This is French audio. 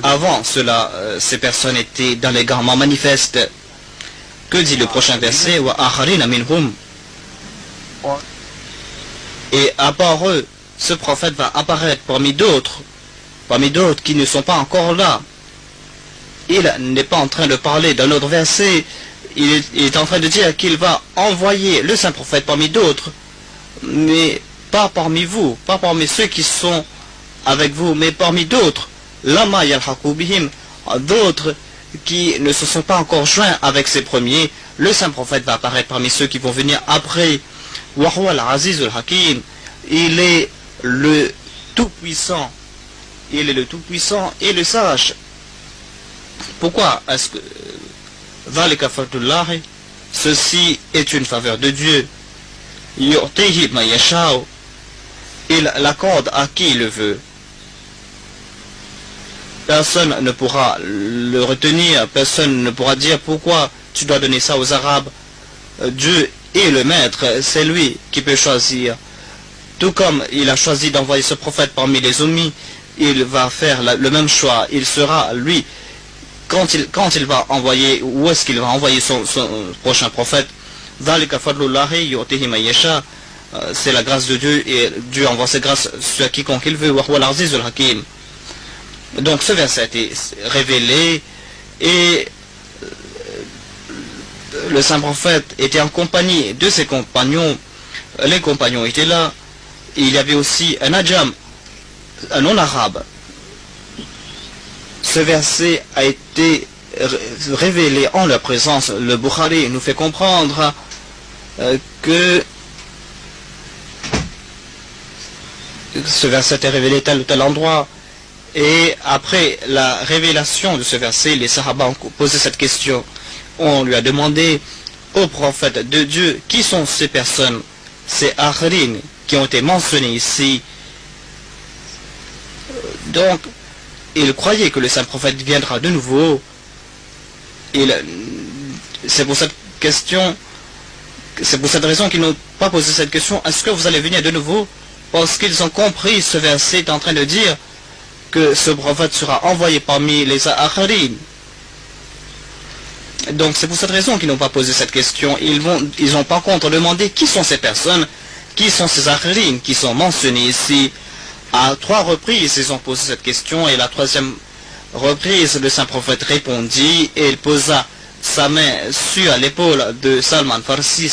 Avant cela, ces personnes étaient dans l'égarement manifeste. Que dit le prochain verset? Et à part eux, ce prophète va apparaître parmi d'autres qui ne sont pas encore là. Il n'est pas en train de parler d'un autre verset, il est en train de dire qu'il va envoyer le saint prophète parmi d'autres, mais pas parmi vous, pas parmi ceux qui sont avec vous, mais parmi d'autres, lama yalhaqu bihim, d'autres qui ne se sont pas encore joints avec ces premiers. Le saint prophète va apparaître parmi ceux qui vont venir après. Wa huwa al-azizul hakim, il est le tout-puissant, il est le tout-puissant et le sage. Pourquoi est-ce que dhalika fadlullah, ceci est une faveur de Dieu, yu'tihi ma yasha'u, il l'accorde à qui il le veut. Personne ne pourra le retenir, personne ne pourra dire pourquoi tu dois donner ça aux Arabes. Dieu est le maître, c'est lui qui peut choisir. Tout comme il a choisi d'envoyer ce prophète parmi les ummis, il va faire le même choix. Il sera, lui, quand il va envoyer, où est-ce qu'il va envoyer son prochain prophète? C'est la grâce de Dieu, et Dieu envoie ses grâces sur quiconque il veut. Donc ce verset a été révélé, et le saint prophète était en compagnie de ses compagnons. Les compagnons étaient là. Il y avait aussi un adjam, un non-arabe. Ce verset a été révélé en leur présence. Le Bukhari nous fait comprendre que ce verset est révélé tel ou tel endroit. Et après la révélation de ce verset, les Sahaba ont posé cette question. On lui a demandé au prophète de Dieu, qui sont ces personnes, ces akhirin qui ont été mentionnés ici. Donc, il croyait que le saint prophète viendra de nouveau. C'est pour cette question, c'est pour cette raison qu'ils n'ont pas posé cette question. Est-ce que vous allez venir de nouveau? Parce qu'ils ont compris, ce verset est en train de dire que ce prophète sera envoyé parmi les akhirin. Donc c'est pour cette raison qu'ils n'ont pas posé cette question. Ils ont par contre demandé qui sont ces personnes, qui sont ces akhirin qui sont mentionnés ici. À 3 reprises ils ont posé cette question, et la 3e reprise le saint prophète répondit, et il posa sa main sur l'épaule de Salman Farsi.